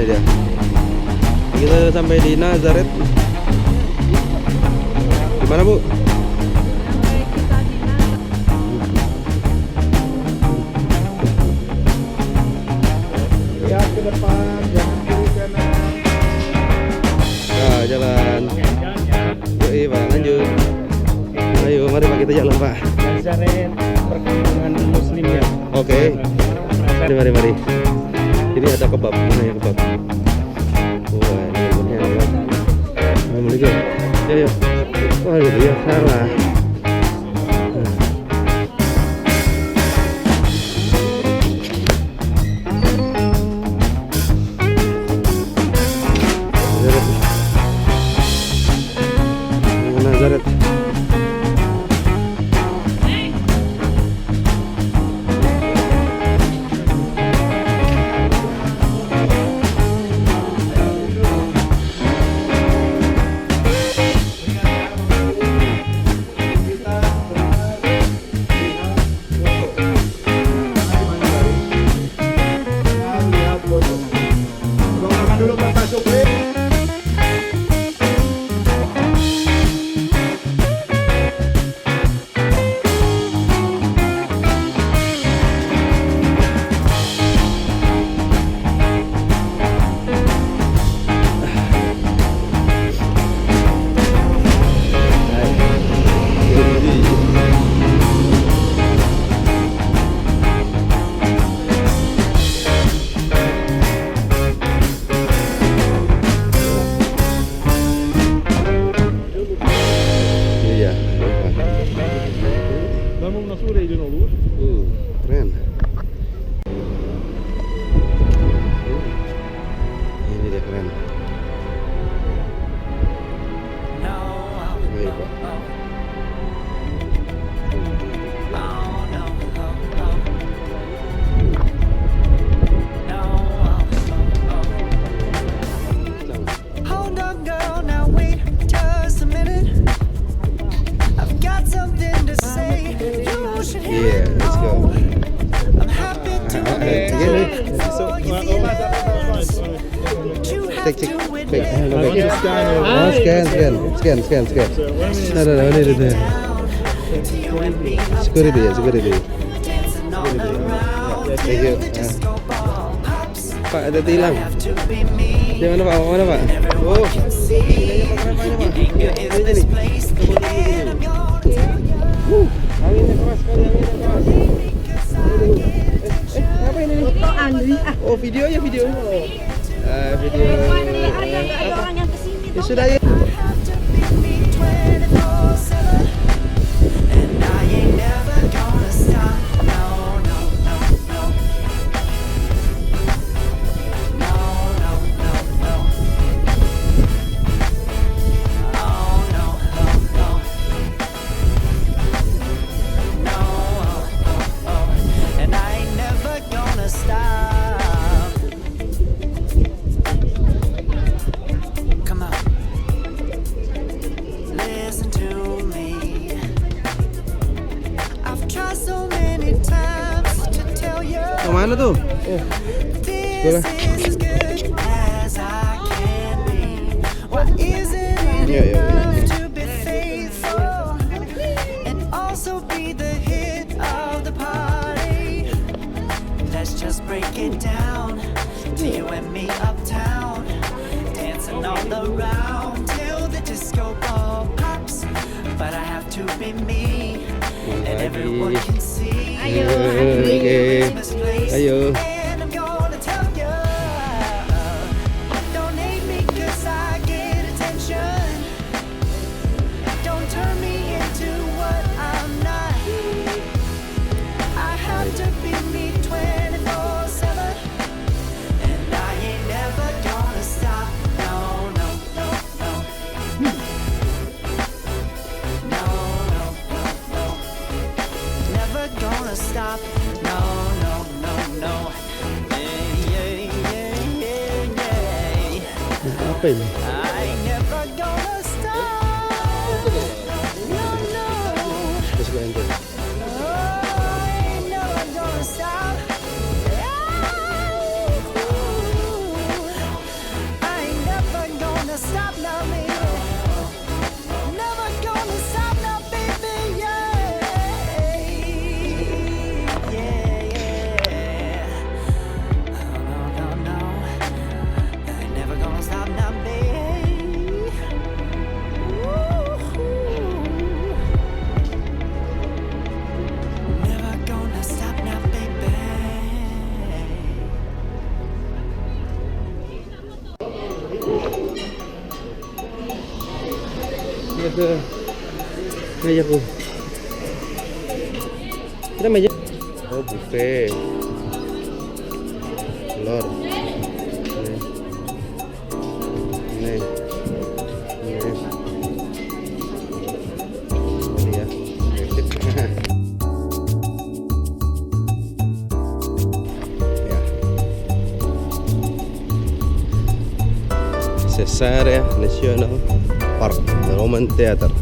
dia. Kita sampai di Nazaret. Gimana Bu? Lihat ke depan, jangan kiri kanan. Nah, jalan. Yoi Pak, lanjut. Ayo, mari Pak kita jalan Pak. Nazaret perkampungan Muslim ya. Oke. Mari. Ini ada kebab, mana ya kebab? Wah, ini kebabnya kebab. Assalamualaikum. Yuk. Wah, gitu ya, salah. Nazaret. Keren. Ini dia keren. Ayo Pak. Hold on, girl, now wait just a minute. I've got something to say. You should hear it. Let's go. I'm happy to be down for your feelings. You have to admit Oh, scan. Nah, ini. Security ya. dancing all around Thank you. till the disco ball pops. Pak, ada tilang. Have to be me. Di mana Pak? Mana Pak? Oh. See, anger is misplaced, and I'm yours. Anginnya keras sekali, anginnya keras. Apa ini? Foto Andri. Oh, video. Video. Ada orang yang kesini. Ya sudah ya. Have to be me 24/7, and I ain't never gonna stop. No. Oh no. And I ain't never gonna stop. Come on. Listen to me. I've tried so many times to tell you Kemana tuh? this is as good as I can be. Why isn't it Yeah. enough to be faithful and also be the hit of the party? Let's just break it down to you and me uptown, dancing all around till the disco ball pops. But I have to be me, and everyone can see. Oke. Ayo. And I'm gonna tell you, don't hate me 'cause I get attention. Don't turn me into what I'm not. I have to be me 24/7, and I ain't never gonna stop. No. Never gonna stop. No. Yeah. Apa ini? I ain't never gonna stop. No. Masuk ke ente. I ain't never gonna stop. Ay ako. Kita meja. Oh, buffet. Telur. Ini. Ini ya. Ya. Cesaria National Park, The Roman Theater.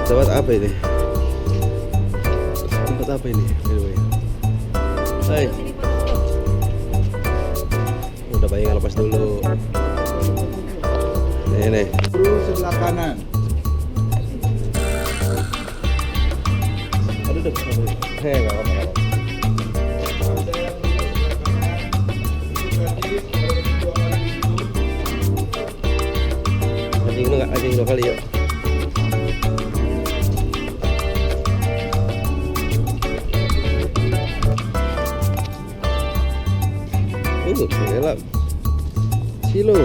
Tempat apa ini? Tempat apa ini? Hai. Udah bayang lepas dulu. Nih. Terus sebelah kanan. Aduh, enggak apa-apa. Anjing dua kali yuk. Gelap. Silo.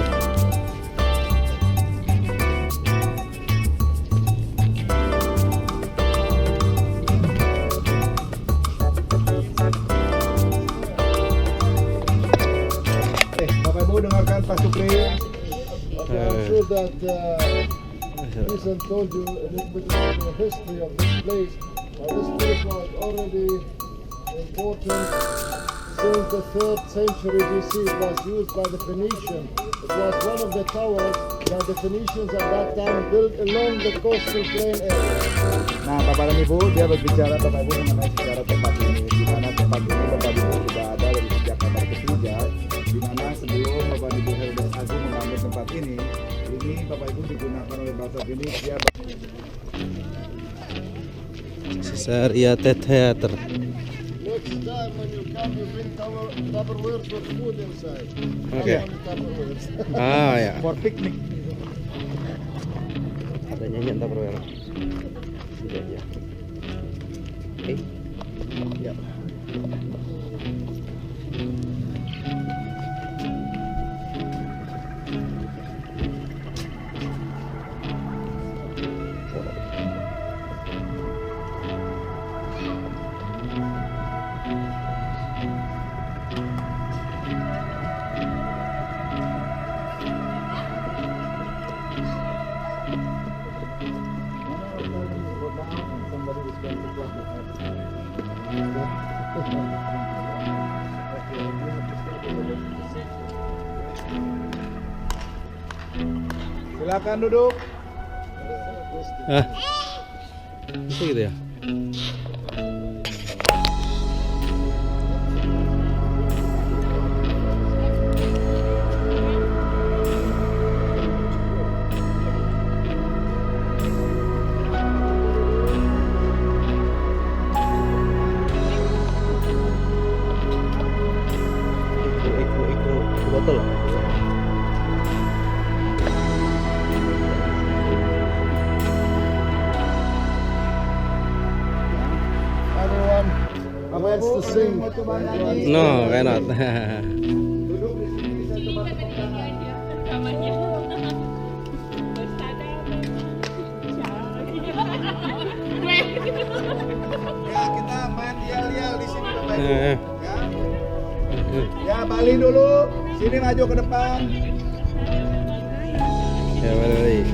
Bapak Ibu dengarkan Pak Supri. Okay, I'm sure that Jason told you a little bit about the history of this place. This place was already important since the 3rd century BC. It was used by the Phoenicians. It was one of the towers that the Phoenicians at that time built along the coastal plain area. Nah, Bapak dan Ibu, dia berbicara Bapak Ibu mengenai sejarah tempat ini. Di mana tempat ini Bapak Ibu sudah ada dari sejak abad ketiga. Di mana sebelum Bapak Ibu Herodes Agung membangun tempat ini Bapak Ibu digunakan oleh bangsa Fenisia. Cesaria Theater. Next time when you come, you bring Tupperwares with food inside. Okay. Tupperwares. Ah ya. For picnic. Ada nyanyian tak perlu. Sudah ya. Oke. Ya. Silakan duduk. Ah. Itu gitu ya. Ikut botol. Everyone wants to sing. No, cannot. Duduk di sini bisa coba tepuk tangan. Ya, kita main yel-yel di sini Bapak Ibu. Ya. Ya, Bali dulu. Sini maju ke depan. Ya, balik.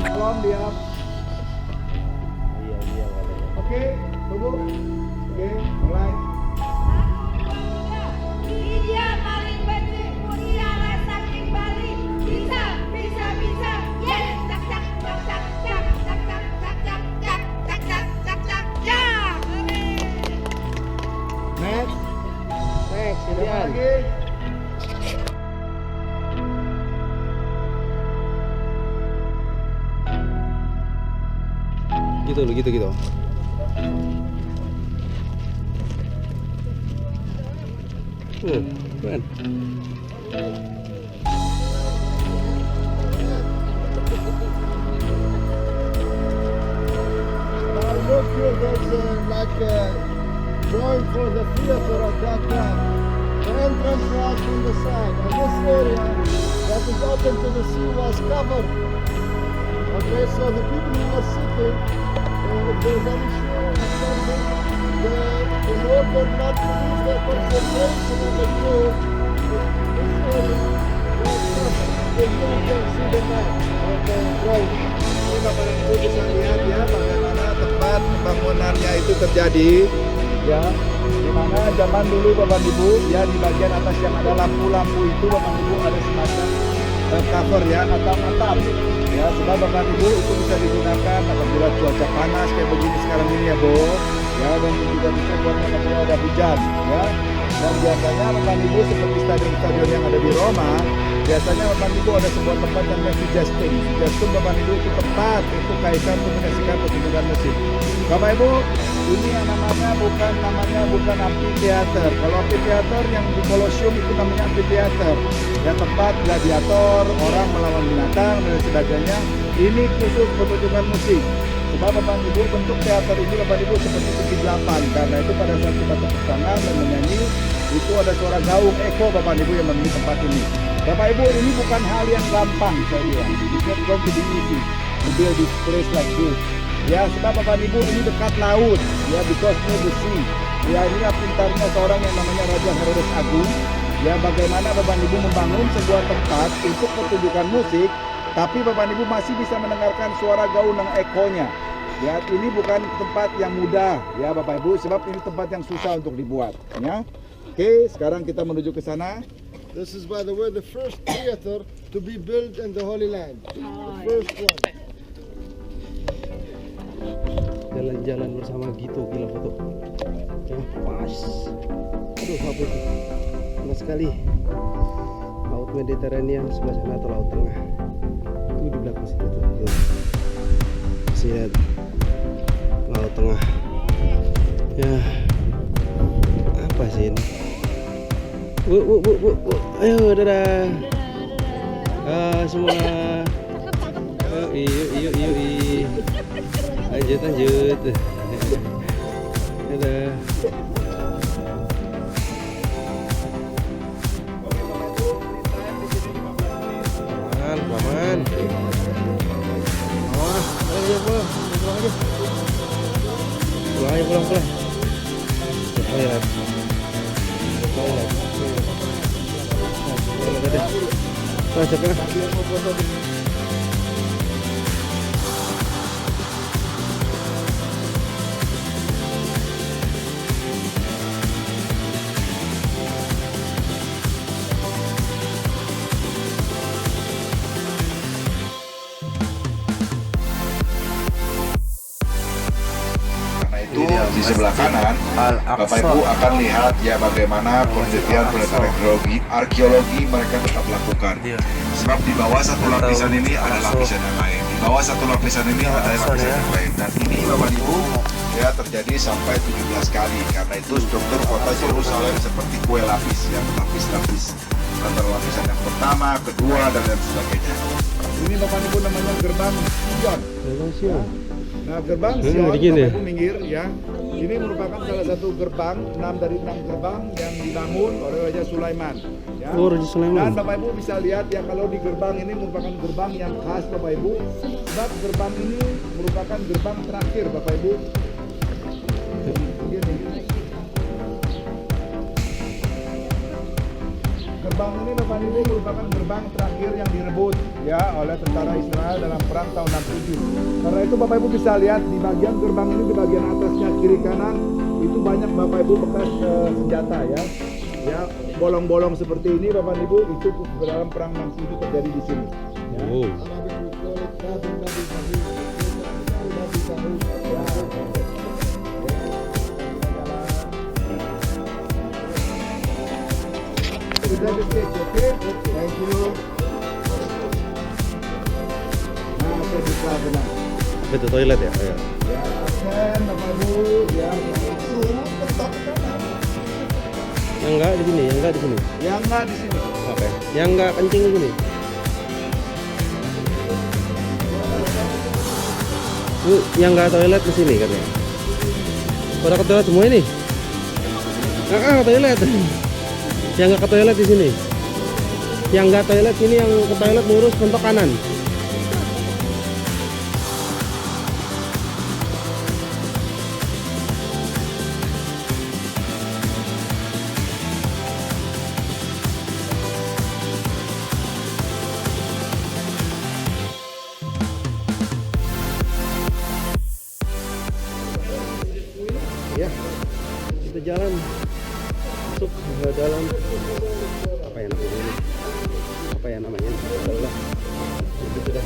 Salam diam. Oke, tunggu. Oke, mulai. Dia paling bersih, mulia saking Bali. Bisa, bisa, bisa. Yes, cak cak cak cak cak cak cak cak cak cak cak cak cak cak cak. Next. Next, Siapa lagi? Gitu loh, gitu. Keren. Now look here, there's like a drawing for the theater at that time. The entrance was on the side. And this area that is open to the sea was covered. Okay, so the people who are sitting, if there's any shoe something, in order not to lose their concentration on the view, this area was covered. So you can see the map of the road. Ini Bapak dan Ibu bisa lihat ya bagaimana tempat pembangunannya itu terjadi ya, di mana zaman dulu Bapak Ibu ya, di bagian atas yang ada lampu-lampu itu Bapak Ibu ada semacam cover ya atau atap ya, sebab Bapak Ibu itu bisa digunakan apabila cuaca panas kayak begini sekarang ini ya Bu ya, dan juga bisa buat apabila ada hujan ya. Dan biasanya Bapak Ibu seperti stadion-stadion yang ada di Roma, biasanya Bapak Ibu ada sebuah tempat yang namanya Figestum. Figestum Bapak Ibu itu tempat untuk kaisar untuk menyaksikan pertunjukan musik. Bapak Ibu, ini yang namanya bukan amphitheater. Kalau amphitheater yang di Colosseum itu namanya amphitheater. Ya, tempat gladiator, orang melawan binatang dan sebagainya. Ini khusus pertunjukan musik. Sebab Bapak Ibu bentuk teater ini Bapak Ibu seperti segi 8. Karena itu pada saat kita tepuk tangan dan menyanyi, itu ada suara gaung eko Bapak Ibu yang memenuhi tempat ini. Bapak Ibu, ini bukan hal yang gampang saya bilang. It's not going to be easy to build this place like this. Ya, sebab Bapak Ibu ini dekat laut. Ya, because near the sea. Ya, ini pintarnya seorang yang namanya Raja Herodes Agung. Ya, bagaimana Bapak Ibu membangun sebuah tempat untuk pertunjukan musik, tapi Bapak Ibu masih bisa mendengarkan suara gaung dan ekonya. Ya, ini bukan tempat yang mudah ya Bapak Ibu, sebab ini tempat yang susah untuk dibuat. Ya, oke, sekarang kita menuju ke sana. This is, by the way, the first theater to be built in the Holy Land. The first one. Jalan-jalan bersama gitu, gila foto yang pas. Aduh, apa itu? Panas sekali. Laut Mediterania sebelah sana atau Laut Tengah. Itu di belakang situ tuh. Masih lihat Laut Tengah. Ya, apa sih ini? Bu. Ayo, dadah. Semua. Yuk. Lanjut. Dadah. Paman. Ayo pulang aja. Pulang. Cek. Di sebelah kanan, Bapak Ibu akan lihat ya bagaimana penelitian arkeologi mereka tetap lakukan. Sebab di bawah satu lapisan ini ada lapisan yang lain, di bawah satu lapisan ini ada lapisan yang lain, dan ini Bapak Ibu ya terjadi sampai 17 kali. Karena itu struktur kota Yerusalem seperti kue lapis yang berlapis-lapis antara lapisan yang pertama, kedua, dan lain sebagainya. Ini Bapak Ibu namanya gerbang Sion. Nah, gerbang Sion, Bapak Ibu minggir ya. Ini merupakan salah satu gerbang, 6 dari 6 gerbang yang dibangun oleh Raja Sulaiman. Ya. Oh, Raja Sulaiman. Dan Bapak Ibu bisa lihat ya, kalau di gerbang ini merupakan gerbang yang khas Bapak Ibu. Sebab gerbang ini merupakan gerbang terakhir Bapak Ibu. Gerbang ini Bapak Ibu merupakan gerbang terakhir yang direbut ya oleh tentara Israel dalam perang tahun 67. Karena itu Bapak Ibu bisa lihat di bagian gerbang ini, di bagian atasnya kiri kanan itu banyak Bapak Ibu bekas senjata ya. Ya, bolong-bolong seperti ini Bapak Ibu itu dalam perang 67 terjadi di sini. Ya. Sudah di-sketch, oke? Thank you. Nah, terbuka benar. Itu toilet ya? Ya, absen, Bapak Ibu, ya. Yang enggak di sini. Yang enggak di sini. Oke. Yang enggak kencing di sini. Yang enggak toilet di sini katanya. Pada ke toilet semua ini? Toilet. Yang enggak ke toilet di sini. Yang nggak toilet ini, yang ke toilet lurus mentok kanan. Ya, kita jalan masuk ke dalam. Apa ya namanya ini? Apa ya namanya? Adalah itu sudah.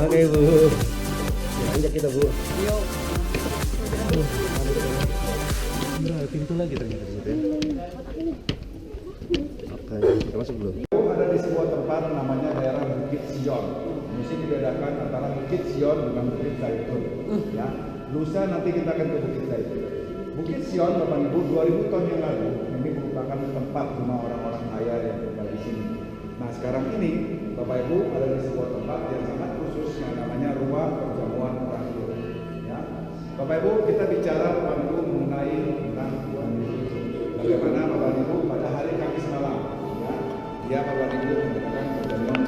Oke Bu, lanjut kita Bu. Pintu lagi ternyata gitu ya. Oke, kita masuk dulu. Ada di sebuah tempat namanya daerah Bukit Sion. Mesti dibedakan antara Bukit Sion dengan Bukit Zaitun. Ya, lusa nanti kita akan ke Bukit Zaitun. Bukit Sion, Bapak Ibu, 2000 tahun yang lalu ini merupakan tempat rumah orang-orang kaya yang tinggal di sini. Nah, sekarang ini Bapak Ibu ada di sebuah tempat yang sangat khusus yang namanya Rumah Perjamuan Terakhir. Ya, Bapak Ibu, kita bicara Bapak Ibu mengenai tentang bagaimana Bapak Ibu pada hari Kamis malam, ya Bapak Ibu menggunakan perjamuan.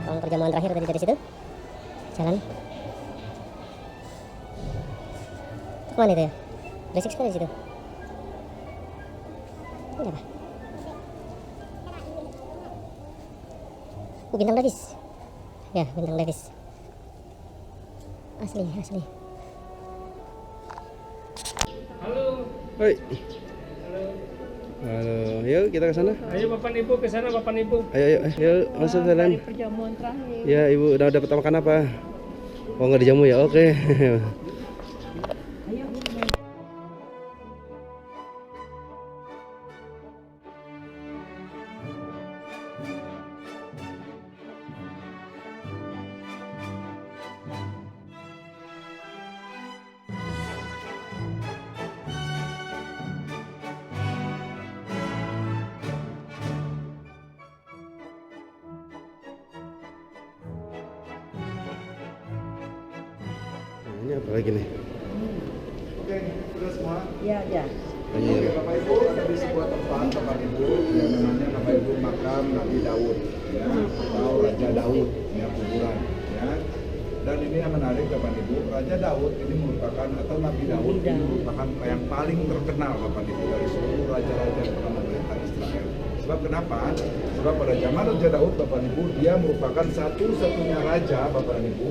Ruang perjamuan terakhir tadi dari situ. Jalan. Kemana itu ya? Berisik sekali di situ. Ini apa? Bintang Davis. Ya, Bintang Davis. Asli, asli. Hoi. Halo, yuk kita ke sana. Ayo Bapak Ibu ke sana, Bapak Ibu. Ayo, yuk masuk jalan. Perjamuan terakhir. Ya, Ibu udah dapat makan apa? Oh, nggak dijamu ya? Oke. Ini apa lagi nih? Oke, sudah semua. Ya, ya. Oke, Bapak Ibu ada di sebuah tempat Bapak Ibu yang namanya Bapak Ibu makam Nabi Daud, ya, atau Raja Daud, ya, kuburan, ya. Dan ini yang menarik Bapak Ibu, Raja Daud ini merupakan atau Nabi Daud ini merupakan yang paling terkenal Bapak Ibu dari seluruh raja-raja yang pernah memerintah Israel. Sebab kenapa? Sebab pada zaman Raja Daud Bapak Ibu dia merupakan satu-satunya raja Bapak Ibu,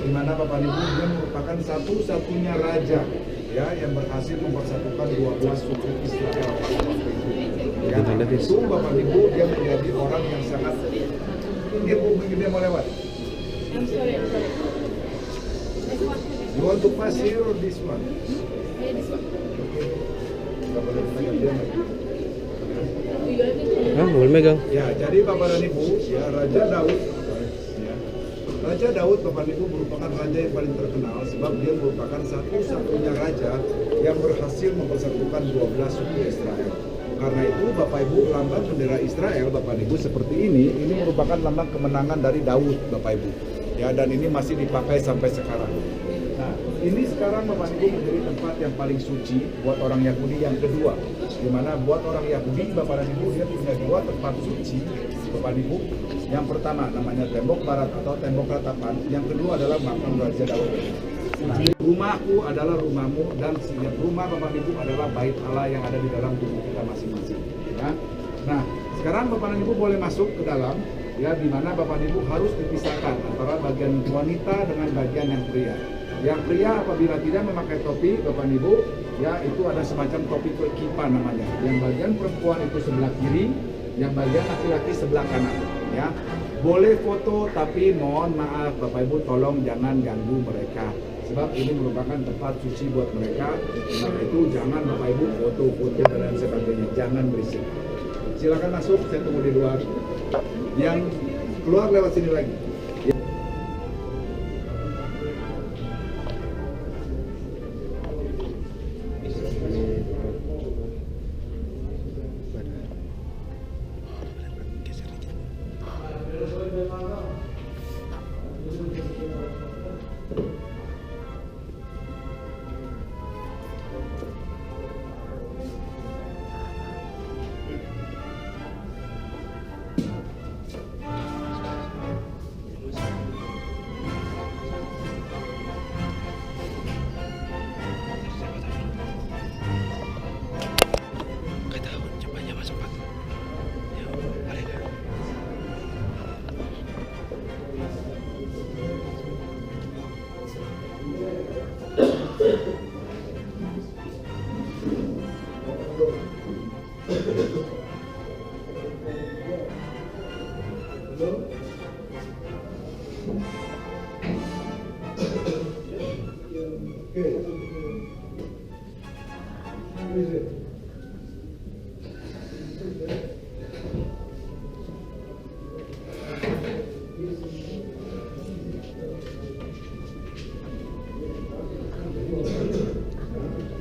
di mana Bapak Ibu dia merupakan satu-satunya raja ya yang berhasil mempersatukan 12 suku Israel pada waktu itu. Ya, itu Bapak Ibu dia menjadi orang yang sangat dia mau lewat. I'm sorry. You want to pass here or this one? Bapak Ibu tanya dia lagi. Hah, boleh megang? Ya, jadi Bapak dan Ibu, ya Raja Daud, ya. Raja Daud Bapak Ibu merupakan raja yang paling terkenal sebab dia merupakan satu-satunya raja yang berhasil mempersatukan 12 suku Israel. Karena itu Bapak Ibu lambang bendera Israel Bapak Ibu seperti ini merupakan lambang kemenangan dari Daud Bapak Ibu. Ya, dan ini masih dipakai sampai sekarang. Nah, ini sekarang Bapak Ibu menjadi tempat yang paling suci buat orang Yahudi yang kedua. Di mana buat orang Yahudi Bapak dan Ibu dia punya dua tempat suci Bapak Ibu. Yang pertama namanya tembok barat atau tembok ratapan. Yang kedua adalah makam Raja Daud. Nah, rumahku adalah rumahmu dan setiap rumah Bapak Ibu adalah bait Allah yang ada di dalam tubuh kita masing-masing. Ya. Nah, sekarang Bapak dan Ibu boleh masuk ke dalam. Ya, di mana Bapak Ibu harus dipisahkan antara bagian wanita dengan bagian yang pria. Yang pria apabila tidak memakai topi Bapak Ibu, ya itu ada semacam topi kipan namanya. Yang bagian perempuan itu sebelah kiri, Yang bagian laki-laki sebelah kanan, ya. Boleh foto, tapi mohon maaf Bapak Ibu tolong jangan ganggu mereka. Sebab ini merupakan tempat suci buat mereka. Maka itu jangan Bapak Ibu foto-foto dan sebagainya. Jangan berisik. Silakan masuk, saya tunggu di luar. Yang keluar lewat sini lagi.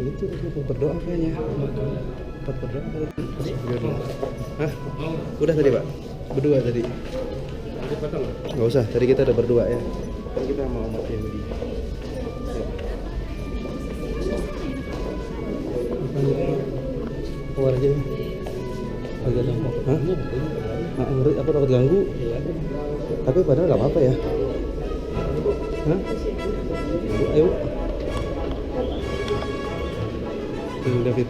Itu berdoa kayaknya. Tempat berdoa. Hah? Udah tadi Pak? Berdua tadi. Nggak usah, tadi kita udah berdua ya. Kan kita mau umat Yahudi. Keluar aja. Agak dampak. Hah? Ngeri apa takut ganggu? Tapi padahal nggak apa-apa ya. Hah? Ayo. David.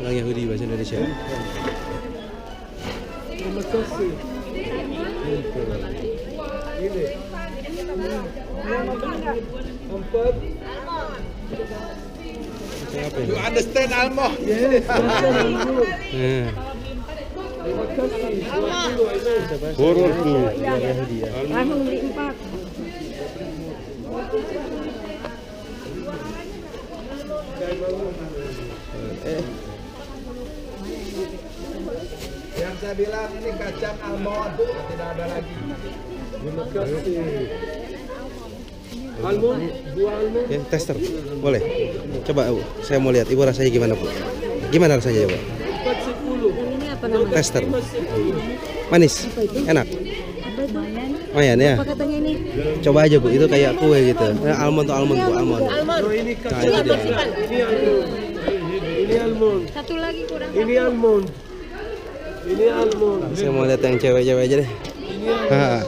Orang Yahudi bahasa Indonesia. Terima kasih. Ini. Empat. Apa ini? You understand Almo? Yes. Terima kasih. Horor tuh. Yahudi ya. Langsung beli 4. Yang saya bilang ini kacang almond, tidak ada lagi. Terima kasih. Almond, dua almond. Ya, tester. Boleh. Coba Bu, saya mau lihat Ibu rasanya gimana Bu? Gimana rasanya coba? 40. Tester. Manis. Enak. Lumayan ya. Apa katanya ini? Coba aja Bu, itu kayak kue gitu. Almond tuh almond Bu, almond. Oh, ini Nah, kacang. itu dia. Ini almond. Ini almond. Satu lagi kurang. Ini almond. Ini almond. Saya mau lihat yang cewek-cewek aja deh. Ha.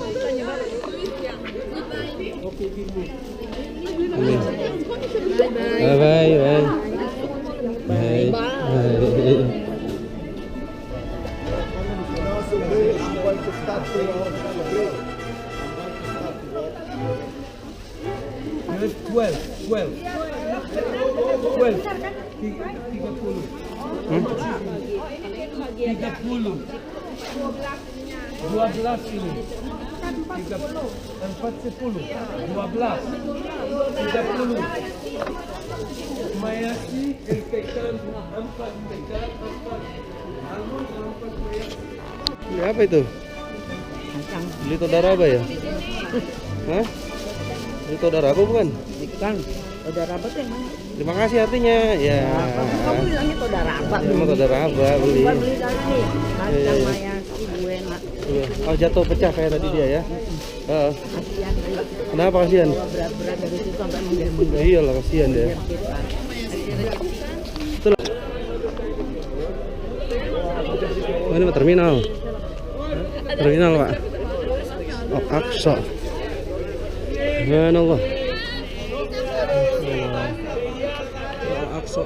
Oke, gini. Ini. Bye bye bye. Bye. Bye. I'm going to start to celebrate. 12. 12. 30. 30. 12 ini. 40. 12. 30. Mayasi, el pekan, 4 pekan, 4. Almond, 4 mayasi. Ini apa itu? Beli saudara apa ya? Hah? Beli saudara apa bukan? Ikan, saudara apa tuh yang mana? Terima kasih artinya. Ya. Kamu bilangnya saudara apa? Emang saudara apa beli? Bukan beli sana nih. Kacang Iya. mayasi, buena. Oh jatuh pecah kayak tadi dia ya? Heeh. Kasihan dari Kenapa kasihan? berat-berat dari situ sampai menggel-menggel Ya iyalah kasihan dia. kita. Oh, ini terminal. Terminal Pak. Oh, Aqsa. Subhanallah. Aqsa.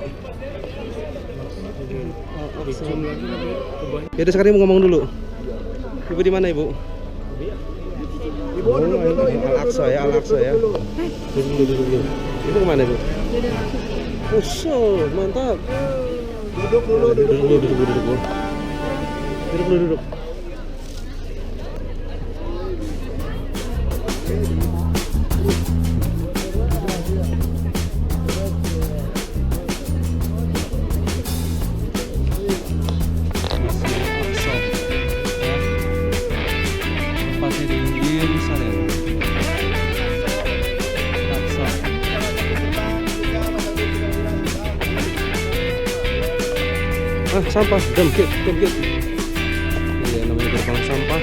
Ya udah sekarang Ibu ngomong dulu. Ibu di mana Ibu? Ibu duduk dulu. Al-Aqsa ya, Al-Aqsa ya. Duduk. Ibu kemana Ibu? Usul, mantap. Duduk dulu. Duduk. Sampah, dempit. Iya, namanya gerbang sampah.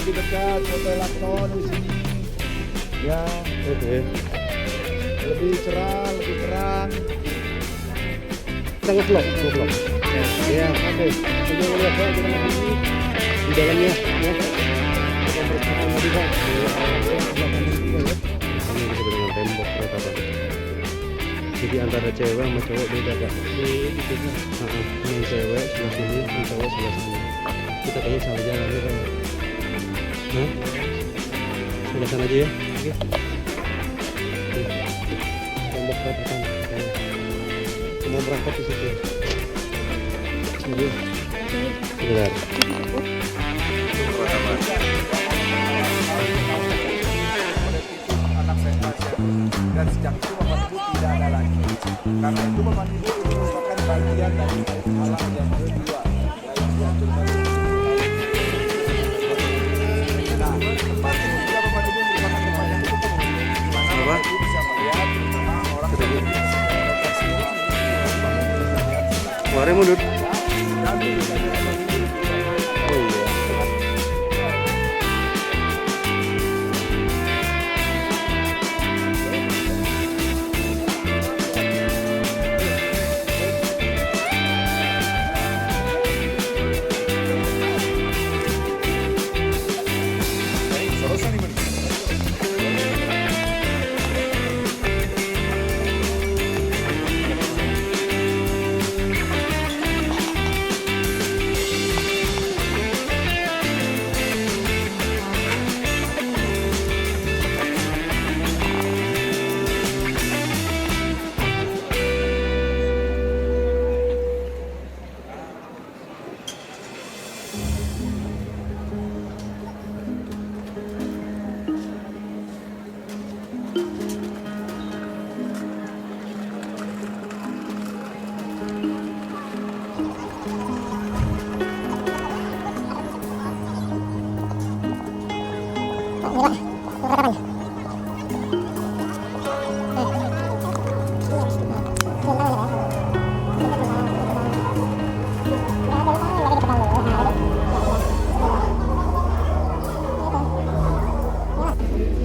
Lebih dekat Hotel Lakton di sini. Ya, Oke. lebih cerah, lebih terang. Kita nge-vlog. Ya, oke. Kita lihat ya, kita masih di dalamnya ya. Kita bersama lagi Pak. Ini kita dengan tembok kereta Pak. Jadi antara cewek sama cowok beda Pak. Ini cewek sebelah sini, ini cowok sebelah sini. Kita kayaknya salah jalan ya Pak. Nah, sebelah sana aja ya. Oke. Tembok kereta pertama. Mau berangkat di situ. Sini. Benar. Anak saya dan sejak itu Bapak Ibu tidak ada lagi. Karena itu Bapak Ibu ini merupakan bagian dari alam yang kedua. Nah, tempat ini juga Bapak Ibu merupakan tempat yang cukup umum. Di mana Bapak Ibu bisa melihat bagaimana orang Warnya mundur. kami bisa melihat Oh iya.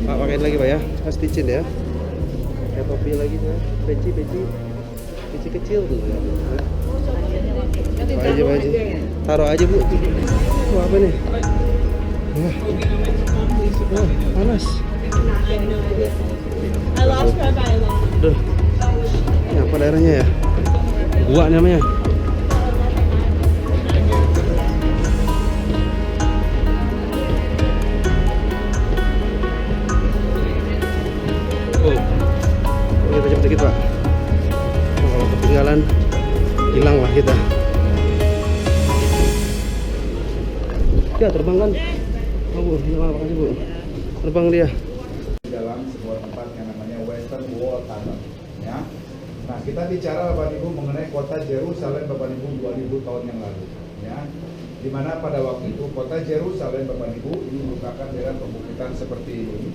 Pak pakein lagi Pak ya, pasticin ya. Kayak topi lagi ya, peci kecil tuh ya. Pak aja. Taruh aja Bu. Wah apa nih? Wah, panas. Aduh. Ini apa daerahnya ya? Gua namanya. Kita cepet dikit Pak. Nah, kalau ketinggalan hilang lah kita. Ya terbang kan? Oh Bu, terima kasih Bu. Terbang dia. dalam sebuah tempat yang namanya Western Wall Tunnel. Ya. Nah, kita bicara Bapak Ibu mengenai kota Yerusalem Bapak Ibu 2000 tahun yang lalu. Ya. Di mana pada waktu itu kota Yerusalem Bapak Ibu ini merupakan daerah perbukitan seperti ini.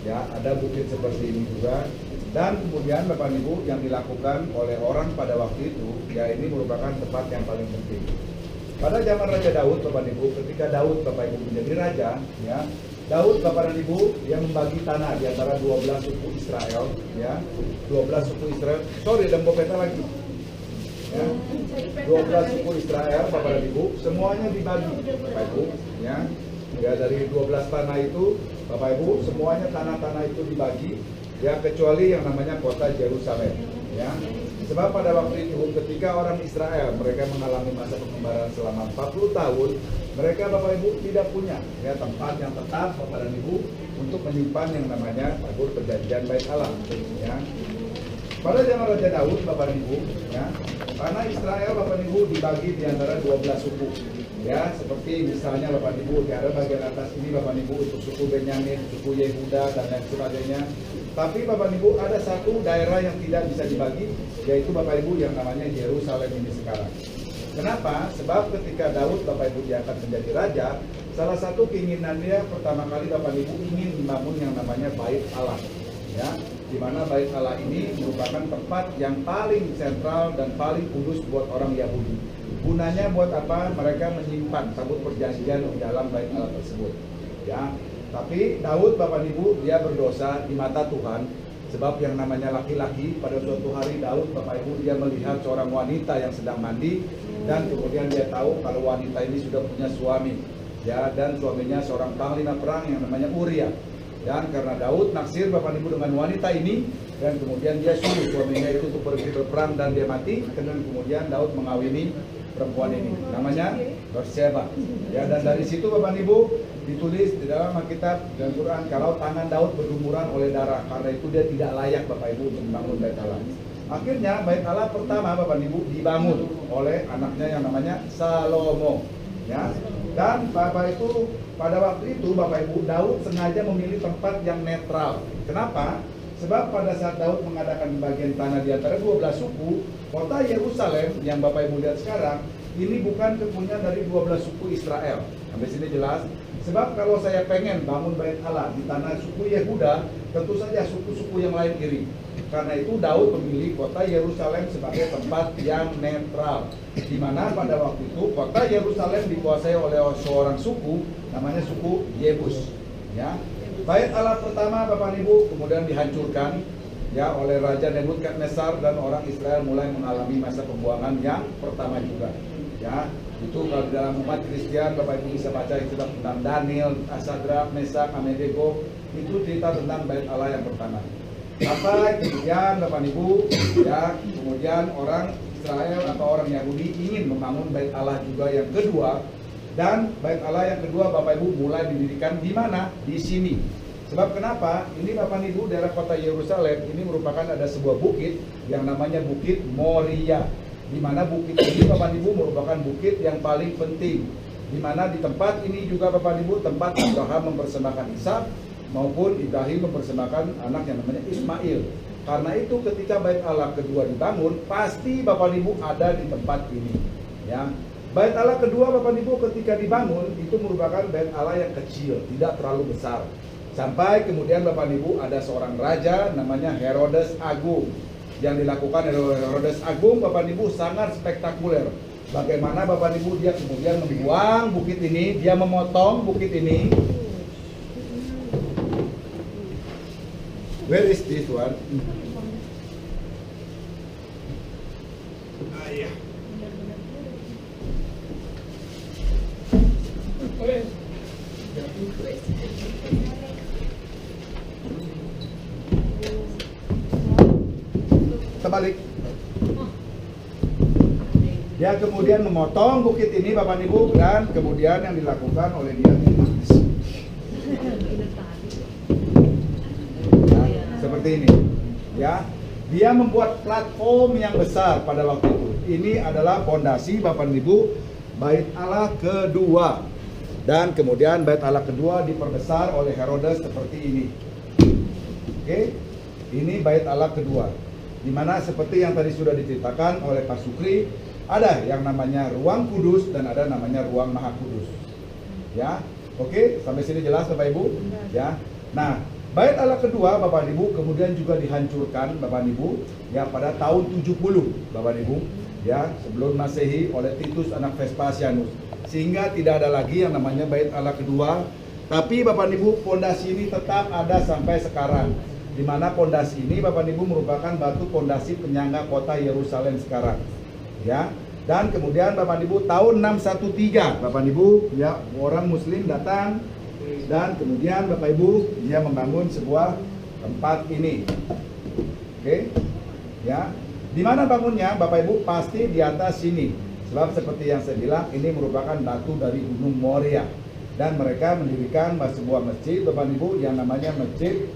Ya, ada bukit seperti ini juga. Dan kemudian Bapak Ibu yang dilakukan oleh orang pada waktu itu, ya ini merupakan tempat yang paling penting. Pada zaman Raja Daud Bapak Ibu, ketika Daud Bapak Ibu menjadi raja, ya, Daud Bapak dan Ibu dia membagi tanah di antara 12 suku Israel, ya. 12 suku Israel. Sorry, dan peta lagi. Ya. 12 suku Israel Bapak dan Ibu, semuanya dibagi Bapak Ibu, ya. Ya, dari 12 tanah itu Bapak Ibu, semuanya tanah-tanah itu dibagi, ya, kecuali yang namanya kota Yerusalem, ya. Sebab pada waktu itu ketika orang Israel mereka mengalami masa pengembaraan selama 40 tahun, mereka Bapak Ibu tidak punya, ya, tempat yang tetap Bapak dan Ibu untuk menyimpan yang namanya tabur perjanjian Bait Allah, ya. Pada zaman Raja Daud Bapak dan Ibu, ya, tanah Israel Bapak dan Ibu dibagi di antara 12 suku, ya, seperti misalnya Bapak dan Ibu di ada bagian atas ini Bapak dan Ibu untuk suku Benyamin, suku Yehuda dan lain sebagainya. Tapi Bapak dan Ibu ada satu daerah yang tidak bisa dibagi, yaitu Bapak Ibu yang namanya Yerusalem ini sekarang. Kenapa? Sebab ketika Daud Bapak Ibu diangkat menjadi raja, salah satu keinginan dia pertama kali Bapak Ibu ingin membangun yang namanya Bait Allah, ya, di mana Bait Allah ini merupakan tempat yang paling sentral dan paling kudus buat orang Yahudi. Gunanya buat apa? Mereka menyimpan tabut perjanjian di dalam Bait Allah tersebut, ya. Tapi Daud Bapak Ibu dia berdosa di mata Tuhan, sebab yang namanya laki-laki pada suatu hari Daud Bapak Ibu dia melihat seorang wanita yang sedang mandi, dan kemudian dia tahu kalau wanita ini sudah punya suami, ya, dan suaminya seorang panglima perang yang namanya Uria. Dan karena Daud naksir Bapak Ibu dengan wanita ini, dan kemudian dia suruh suaminya itu untuk pergi berperang dan dia mati, dan kemudian Daud mengawini perempuan ini, namanya Batseba. Ya, dan dari situ Bapak Ibu ditulis di dalam Alkitab dan Quran kalau tangan Daud berlumuran oleh darah, karena itu dia tidak layak Bapak Ibu untuk membangun Bait Allah. Akhirnya Bait Allah pertama Bapak Ibu dibangun oleh anaknya yang namanya Salomo, ya. Dan Bapak itu pada waktu itu Bapak Ibu Daud sengaja memilih tempat yang netral. Kenapa? Sebab pada saat Daud mengadakan bagian tanah di antara 12 suku, kota Yerusalem yang Bapak Ibu lihat sekarang ini bukan kepunyaan dari 12 suku Israel. Sampai sini jelas? Sebab kalau saya pengen bangun Bait Allah di tanah suku Yehuda, tentu saja suku-suku yang lain iri. Karena itu Daud memilih kota Yerusalem sebagai tempat yang netral, di mana pada waktu itu kota Yerusalem dikuasai oleh seorang suku namanya suku Yebus, ya. Bait Allah pertama Bapak Ibu kemudian dihancurkan, ya, oleh Raja Nebukadnezar, dan orang Israel mulai mengalami masa pembuangan yang pertama juga, ya. Itu kalau di dalam umat Kristen Bapak Ibu bisa baca itu tentang Daniel, Sadrak, Mesak, Abednego, itu cerita tentang Bait Allah yang pertama. Sampai kemudian Bapak Ibu, ya, kemudian orang Israel atau orang Yahudi ingin membangun Bait Allah juga yang kedua, dan Bait Allah yang kedua Bapak Ibu mulai didirikan di mana? Di sini. Sebab kenapa? Ini Bapak Ibu daerah kota Yerusalem ini merupakan ada sebuah bukit yang namanya Bukit Moria, di mana bukit ini Bapak Ibu merupakan bukit yang paling penting, di mana di tempat ini juga Bapak Ibu tempat Abraham mempersembahkan Ishak maupun Ibrahim mempersembahkan anak yang namanya Ismail. Karena itu ketika Bait Allah kedua dibangun, pasti Bapak Ibu ada di tempat ini, ya. Bait Allah kedua Bapak Ibu ketika dibangun itu merupakan Bait Allah yang kecil, tidak terlalu besar. Sampai kemudian Bapak Ibu ada seorang raja namanya Herodes Agung. Yang dilakukan oleh Herodes Agung Bapak Ibu sangat spektakuler. Bagaimana Bapak Ibu dia kemudian membuang bukit ini, dia memotong bukit ini. Where is this one? Yeah. Terbalik. Dia kemudian memotong bukit ini Bapak Ibu, dan kemudian yang dilakukan oleh dia seperti ini, ya. Dia membuat platform yang besar pada waktu itu. Ini adalah fondasi Bapak Ibu Bait Allah kedua, dan kemudian Bait Allah kedua diperbesar oleh Herodes seperti ini. Oke, ini Bait Allah kedua, di mana seperti yang tadi sudah diceritakan oleh Pak Sukri, ada yang namanya ruang kudus dan ada namanya ruang maha kudus, ya. Oke, sampai sini jelas Bapak Ibu, ya. Nah, Bait Allah kedua Bapak Ibu kemudian juga dihancurkan Bapak Ibu, ya, pada tahun 70 Bapak Ibu, ya, sebelum Masehi oleh Titus anak Vespasianus, sehingga tidak ada lagi yang namanya Bait Allah kedua. Tapi Bapak Ibu, pondasi ini tetap ada sampai sekarang. Di mana pondasi ini Bapak Ibu merupakan batu pondasi penyangga kota Yerusalem sekarang. Ya. Dan kemudian Bapak Ibu tahun 613 Bapak Ibu ya orang Muslim datang dan kemudian Bapak Ibu dia membangun sebuah tempat ini. Oke. Ya. Di mana bangunnya Bapak Ibu pasti di atas sini. Sebab seperti yang saya bilang ini merupakan batu dari Gunung Moria. Dan mereka mendirikan sebuah masjid Bapak Ibu yang namanya Masjid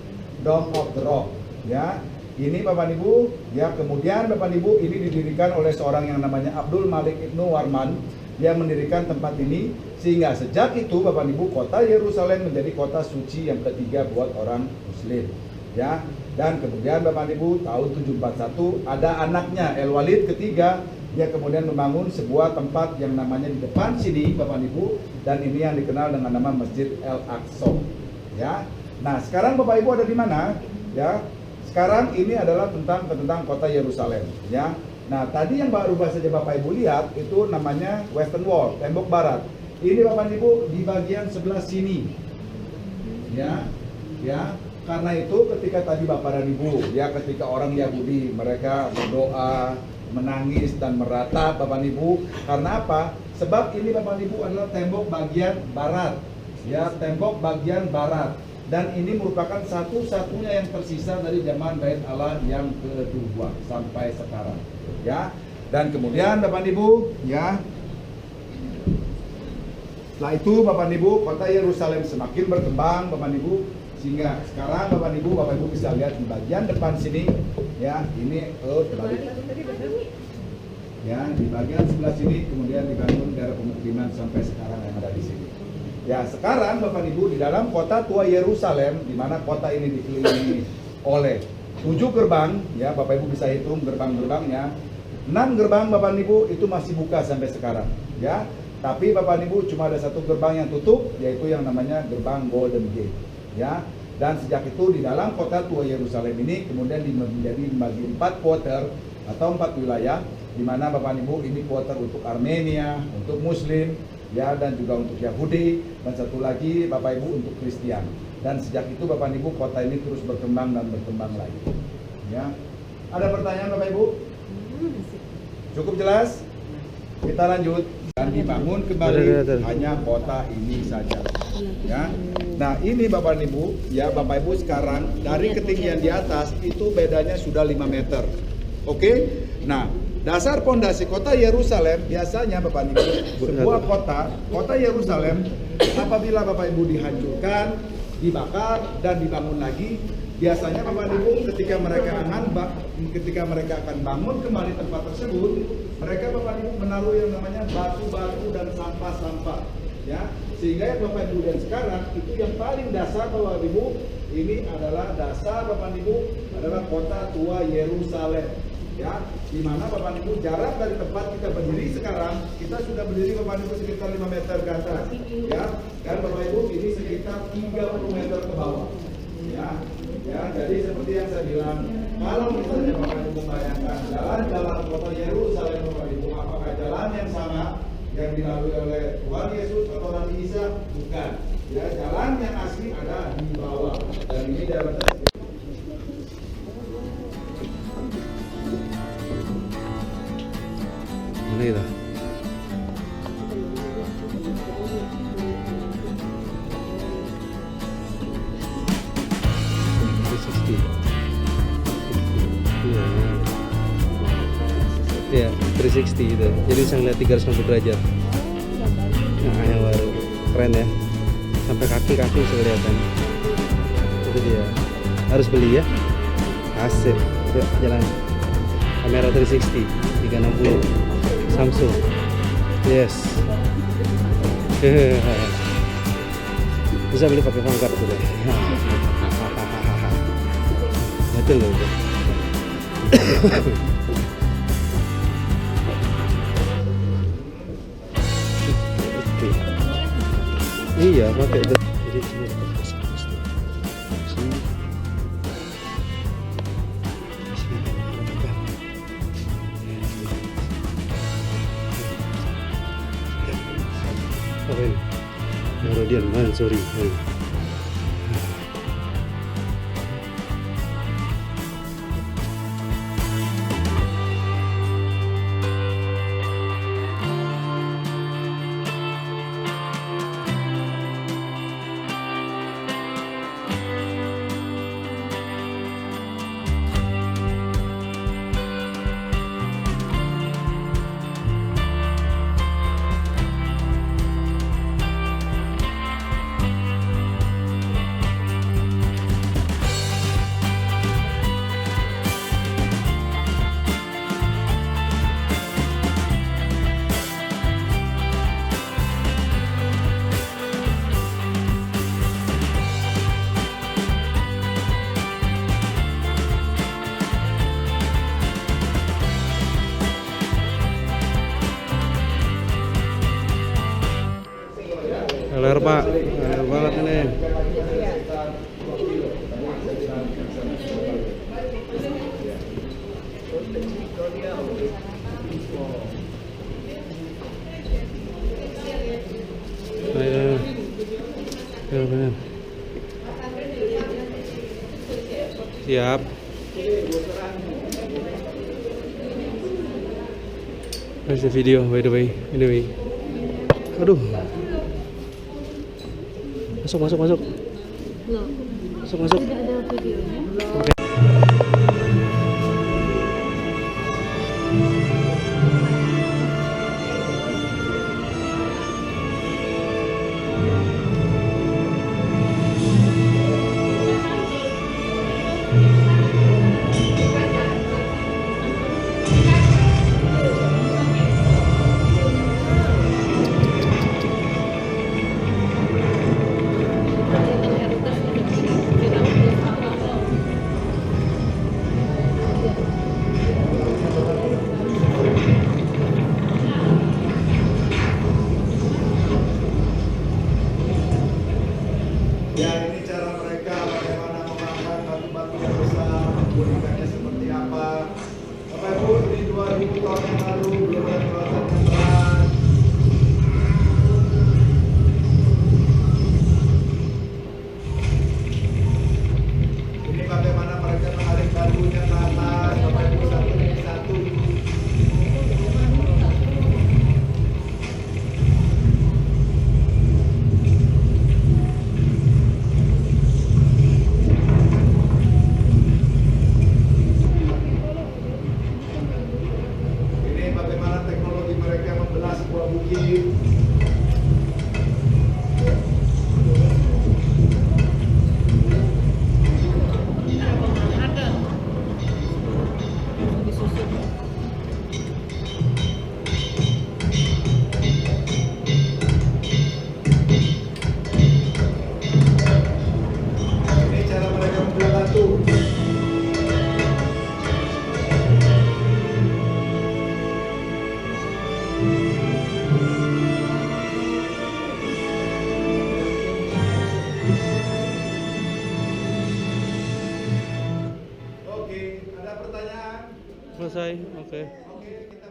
Dome of the Rock. Ya. Ini Bapak Ibu, ya kemudian Bapak Ibu ini didirikan oleh seorang yang namanya Abdul Malik Ibnu Warman. Dia mendirikan tempat ini sehingga sejak itu Bapak Ibu kota Yerusalem menjadi kota suci yang ketiga buat orang Muslim. Ya, dan kemudian Bapak Ibu tahun 741 ada anaknya El Walid ketiga, dia kemudian membangun sebuah tempat yang namanya di depan sini Bapak Ibu, dan ini yang dikenal dengan nama Masjid El Aqsa. Ya. Nah, sekarang Bapak Ibu ada di mana? Ya. Sekarang ini adalah tentang kota Yerusalem, ya. Nah, tadi yang baru saja Bapak Ibu lihat itu namanya Western Wall, tembok barat. Ini Bapak Ibu di bagian sebelah sini. Ya. Ya. Karena itu ketika tadi Bapak dan Ibu, ya ketika orang Yahudi mereka berdoa, menangis dan meratap Bapak Ibu, karena apa? Sebab ini Bapak Ibu adalah tembok bagian barat. Ya, tembok bagian barat. Dan ini merupakan satu-satunya yang tersisa dari zaman Bait Allah yang kedua sampai sekarang. Ya. Dan kemudian Bapak Ibu, ya. Setelah itu Bapak Ibu, kota Yerusalem semakin berkembang Bapak Ibu, sehingga sekarang Bapak Ibu bisa lihat di bagian depan sini, ya, ini terbalik. Ya, di bagian sebelah sini kemudian dibangun daerah pemukiman sampai sekarang yang ada di sini. Ya, sekarang Bapak Ibu di dalam kota tua Yerusalem, di mana kota ini dikelilingi oleh 7 gerbang, ya Bapak Ibu bisa hitung gerbang-gerbangnya. 6 gerbang Bapak Ibu itu masih buka sampai sekarang, ya. Tapi Bapak Ibu cuma ada 1 gerbang yang tutup, yaitu yang namanya gerbang Golden Gate, ya. Dan sejak itu di dalam kota tua Yerusalem ini kemudian menjadi dibagi 4 quarter atau 4 wilayah, di mana Bapak Ibu ini quarter untuk Armenia, untuk Muslim, ya, dan juga untuk Yahudi, dan satu lagi Bapak Ibu untuk Kristen. Dan sejak itu Bapak Ibu kota ini terus berkembang dan berkembang lagi. Ya. Ada pertanyaan Bapak Ibu? Cukup jelas? Kita lanjut. Dan dibangun kembali hanya kota ini saja. Ya. Nah, ini Bapak Ibu, ya Bapak Ibu sekarang dari ketinggian di atas itu bedanya sudah 5 meter. Oke? Nah, dasar pondasi kota Yerusalem biasanya Bapak Ibu, sebuah kota Yerusalem apabila Bapak Ibu dihancurkan, dibakar dan dibangun lagi, biasanya Bapak Ibu ketika mereka akan bangun kembali tempat tersebut, mereka Bapak Ibu menaruh yang namanya batu-batu dan sampah-sampah, ya. Sehingga yang Bapak Ibu dan sekarang itu yang paling dasar Bapak Ibu, ini adalah dasar Bapak Ibu adalah kota tua Yerusalem. Ya, di mana Bapak Ibu jarak dari tempat kita berdiri sekarang, kita sudah berdiri Bapak Ibu sekitar 5 meter ke atas, ya, dan Bapak Ibu ini sekitar 30 meter ke bawah, ya, ya. Jadi seperti yang saya bilang, kalau misalnya Bapak Ibu membayangkan jalan-jalan kota Yerusalem Bapak Ibu, apakah jalan yang sama yang dilalui oleh Tuhan Yesus atau Nabi Isa? Bukan, ya, jalan yang asli ada di bawah, dan ini dalam Mana itu? Iya, 360 gitu. Jadi bisa ngeliat 360 derajat. Nah, yang baru keren ya. Sampai kaki-kaki bisa kelihatan. Itu dia. Harus beli ya. Asik. Yuk, jalan. Kamera 360 360 Samsung. Yes. Bisa beli pakai phone card tuh deh. Betul loh itu. Oke. Iya, pakai itu. Jadi sini Radian Mansuri. Ler Pak, enak banget ini. Ayo, benar. Siap. Where's the video, by the way? Anyway. Aduh. Masuk. Loh, Masuk. tidak ada videonya. Ya, ini cara mereka bagaimana mengangkat batu-batu yang besar, membunyikannya seperti apa. Bapak Ibu, ini 2000 tahun yang lalu belum ada peralatan yang berat. Ini bagaimana mereka menarik batunya ke atas, Bapak Ibu, satu demi satu. Ini bagaimana teknologi mereka membelah sebuah bukit. Ini cara mereka membelah batu. Oke, ada pertanyaan? Selesai. Oke. Oke, kita